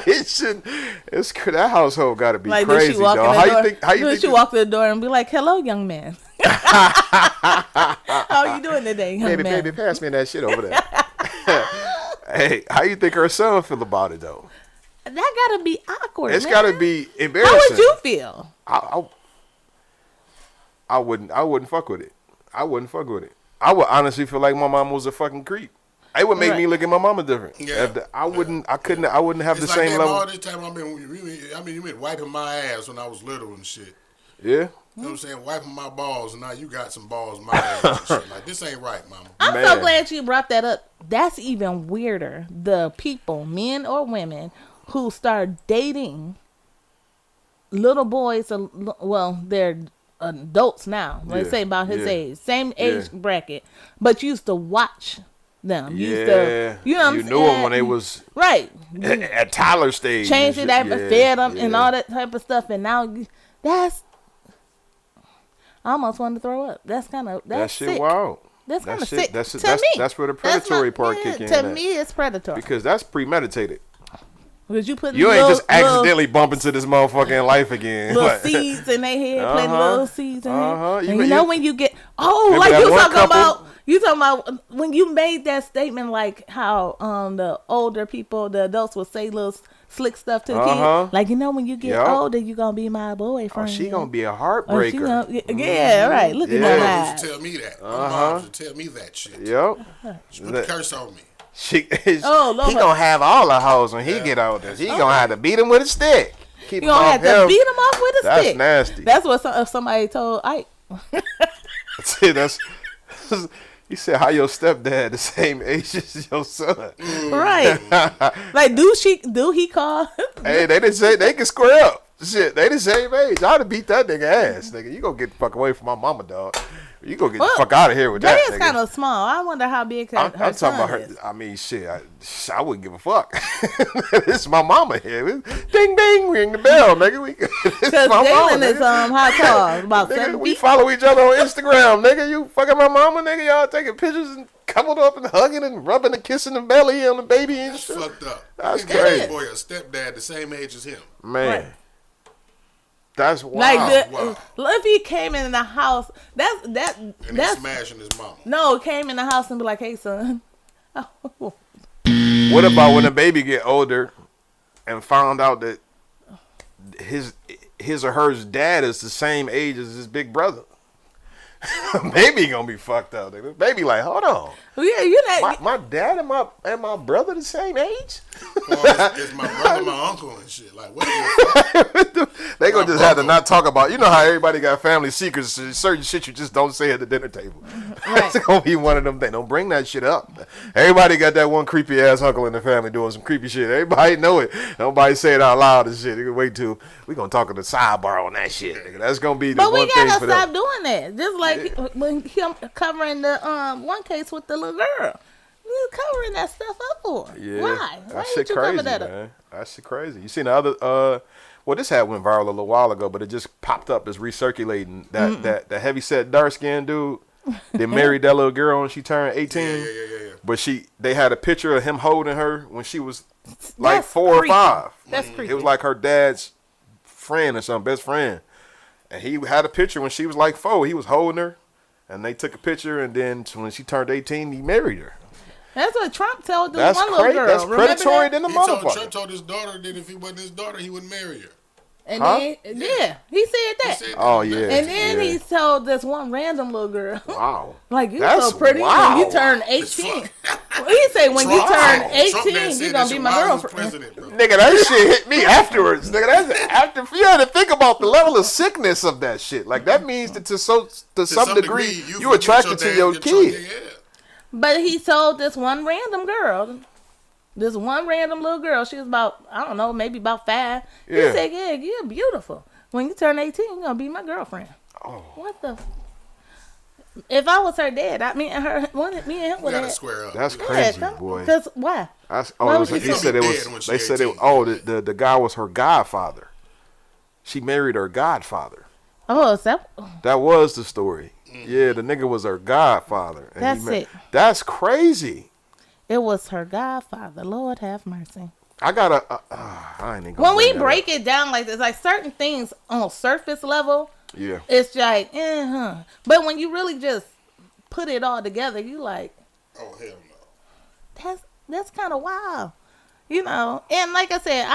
It's that household got to be like, crazy, dog. How you think? She walk to the door and be like, "Hello, young man. How you doing today, young man? Baby, pass me that shit over there." Hey, how you think her son feel about it though? That gotta be awkward. It's gotta be embarrassing. How would you feel? I wouldn't fuck with it. I wouldn't fuck with it. I would honestly feel like my mama was a fucking creep. It would make me look at my mama different. Yeah. I wouldn't have the same level. All this time you been wiping my ass when I was little and shit. Yeah. You know what I'm saying? Wiping my balls, and now you got some balls my ass and shit. Like, this ain't right, mama. I'm so glad you brought that up. That's even weirder. The people, men or women, who start dating little boys, well, they're adults now. Let's say about his age, same age bracket, but used to watch them. You know you knew them when they was at Tyler stage. Changed it, fed them, and all that type of stuff. And now that's, I almost wanted to throw up. That's that shit sick. Wild. That's kind of sick. That's where the predatory part kick in. To me, it's predatory because that's premeditated. Because you ain't just accidentally bump into this motherfucker in life again. Little seeds in their head, playing little seeds in their head. And you know when you get, like you talking about when you made that statement, like how the older people, the adults would say little slick stuff to the kids. Like, you know, when you get older, you going to be my boyfriend. Oh, she going to be a heartbreaker. Yeah, right. Look at that. My mom used to tell me that. My mom used to tell me that shit. Yep. She put the curse on me. He gonna have all the hoes when he get older. He gonna have to beat him with a stick. You gonna have to beat him off with a stick. That's nasty. That's what somebody told Ike. You said how your stepdad the same age as your son. Right. Like, do he call? Hey, they didn't say they can square up. Shit, they the same age. I'd have beat that nigga ass, nigga. You gonna get the fuck away from my mama, dog. You gonna get the fuck out of here with that, nigga. Is kind of small. I wonder how big her I'm talking about her. Is. I mean, shit. I wouldn't give a fuck. This is my mama here. Ding ding, ring the bell, nigga. Because Jalen is how tall? About 7 feet. We follow each other on Instagram, nigga. You fucking my mama, nigga. Y'all taking pictures and coupled up and hugging and rubbing and kissing the belly on the baby and shit. That's fucked up. That's crazy. Boy, a stepdad the same age as him. Man. Right. That's wild. Like if he came in the house, that's smashing his mama. No, came in the house and be like, "Hey, son." What about when the baby get older and found out that his or her dad is the same age as his big brother? Baby gonna be fucked up. Baby like, hold on. Yeah, you know, my dad and my brother the same age? It's my brother, my uncle and shit. Like, what? They gonna just have to not talk about. You know how everybody got family secrets. Certain shit you just don't say at the dinner table. Right. It's gonna be one of them things. Don't bring that shit up. Everybody got that one creepy ass uncle in the family doing some creepy shit. Everybody know it. Nobody say it out loud and shit. You can wait till we gonna talk in the sidebar on that shit. Nigga. That's gonna be the one thing for them. But we gotta stop doing that. Just like when him covering the one case with the little girl. You covering that stuff up for? Yeah. Why? That shit crazy, man. That shit crazy. You seen the other well, this had went viral a little while ago, but it just popped up as recirculating. That heavy set dark skinned dude that married that little girl when she turned 18. Yeah. But they had a picture of him holding her when she was like That's 4 creepy. or 5. That's creepy. It was like her dad's friend or something, best friend. And he had a picture when she was like 4. He was holding her, and they took a picture, and then when she turned 18, he married her. That's what Trump told this That's one little girl. That's predatory than the Trump motherfucker. told his daughter that if he wasn't his daughter, he wouldn't marry her. And Huh? then, yeah, he said that. Oh yeah. And then yeah. he told this one random little girl, Wow. like, you That's so pretty wild. when you turn 18. Well, he said, when you turn Trump 18, you're going to be my girlfriend. Nigga, that shit hit me afterwards. Nigga, that's after. You had to think about the level of sickness of that shit. Like that means that to some degree you attracted to your kid. But he told this one random girl, this one random little girl, she was about, I don't know, maybe about 5. He Yeah. said, yeah, you're beautiful. When you turn 18, you're going to be my girlfriend. Oh. What the? If I was her dad, me and him We would gotta have. square up. That's crazy, boy. Because why? That's, Why oh, would he she said it be was. dead when They she said it. 18? Oh, the guy was her godfather. She married her godfather. Oh, is that? That was the story. Yeah, the nigga was her godfather. And That's it. That's crazy. It was her godfather. Lord have mercy. I gotta. I ain't even gonna When we bring that break up. it down like this, like certain things on surface level, Yeah. it's like, But when you really just put it all together, you like, Oh hell no. that's kind of wild, you know. And like I said,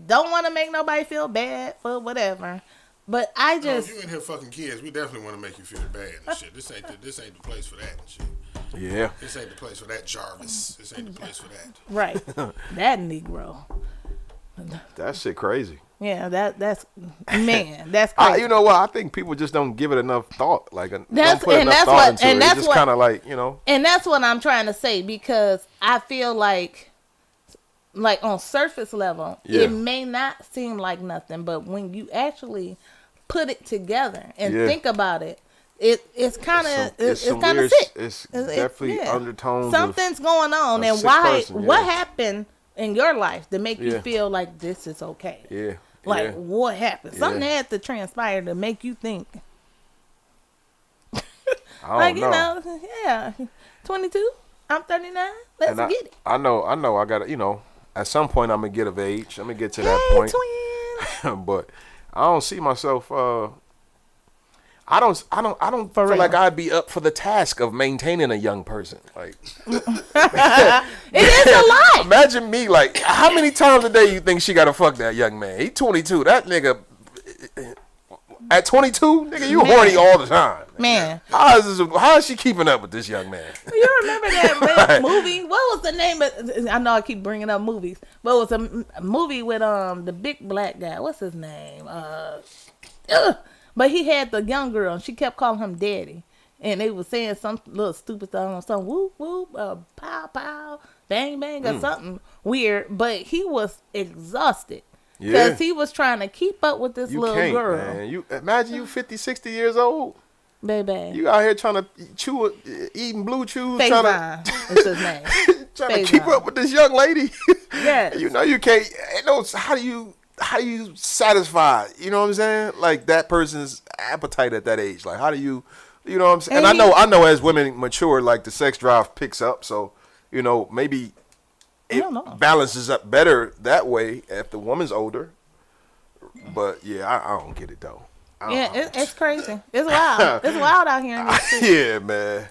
don't want to make nobody feel bad for whatever, but I No, just if you in here fucking kids, we definitely want to make you feel bad and shit. This ain't the place for that and shit. Yeah. This ain't the place for that, Jarvis. This ain't the place for that. right that Negro. That shit crazy. Yeah, that's man, that's crazy. You know what? I think people just don't give it enough thought. Like, don't That's- put and enough that's thought what- into and it. that's It's just what- kind of like, you know. And that's what I'm trying to say, because I feel like on surface level, Yeah. it may not seem like nothing, but when you actually put it together and Yeah. think about it, it's kind of It's some kind of weird- sick. it's definitely undertones of Something's going on, a and sick why? person, What yeah. happened in your life to make you Yeah. feel like this is okay? Yeah. Like yeah. what happened? Something Yeah. had to transpire to make you think. I don't Like know. yeah, 22. I'm 39. Let's And get it. I know. I got to, you know, at some point I'm going to get of age. I'm going to get to Hey, that point. twin. But I don't see myself, I don't For feel real. like I'd be up for the task of maintaining a young person. Like, It is a lot. imagine me, like, how many times a day you think she got to fuck that young man? He 22. That nigga, at 22, nigga, you Man. horny all the time. Man, How is she keeping up with this young man? you remember that Right. movie? What was the name of? I know I keep bringing up movies, but it was a movie with the big black guy. What's his name? But he had the young girl, and she kept calling him daddy, and they was saying some little stupid stuff on some whoop whoop, pow pow, bang bang, or something weird. But he was exhausted. Yeah. Because he was trying to keep up with this You little can't, girl. man. You imagine you 50, 60 years old. Baby. You out here trying to eating blue chews, Faison is his name. trying to keep Faison. up with this young lady. Yes. You know you can't. No, how do you satisfy? You know what I'm saying? Like that person's appetite at that age. Like how do you know what I'm saying? And I know as women mature, like the sex drive picks up. So you know maybe it don't know. balances up better that way if the woman's older. But yeah, I don't get it though. Yeah, it's crazy. It's wild. It's wild out here in these streets. Yeah, man.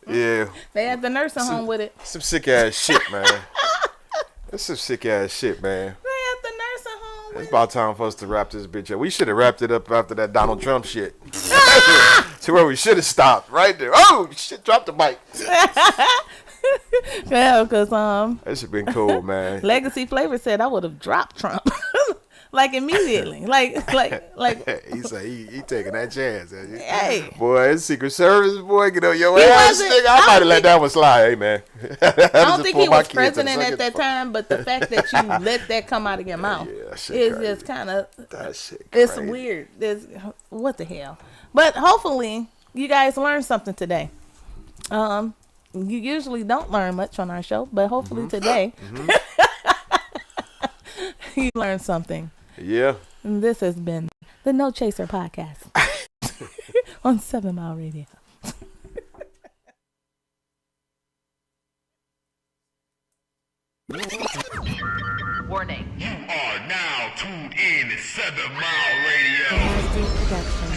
Yeah. They at the nursing home with it. Some sick ass shit, man. That's some sick ass shit, man. They at the nursing home It's with about time for us to wrap this bitch up. We should have wrapped it up after that Donald Trump shit. To where we should have stopped right there. Oh shit! Drop the mic. it. Yeah, because That should have been cool, man. Legacy Flavor said I would have dropped Trump. Like immediately. Like He said he taking that chance. Hey. Boy, it's Secret Service, boy, get on your He ass, wasn't- nigga. I I might have don't let think- that one slide, hey man. I don't think he was president at that time, but the fact that you let that come out of your mouth Yeah, that shit is crazy. just kind of, That shit it's crazy. weird. What the hell? But hopefully you guys learned something today. You usually don't learn much on our show, but hopefully today you learned something. Yeah. And this has been the No Chaser Podcast on 7 Mile Radio. Warning. You are now tuned in to 7 Mile Radio. Production.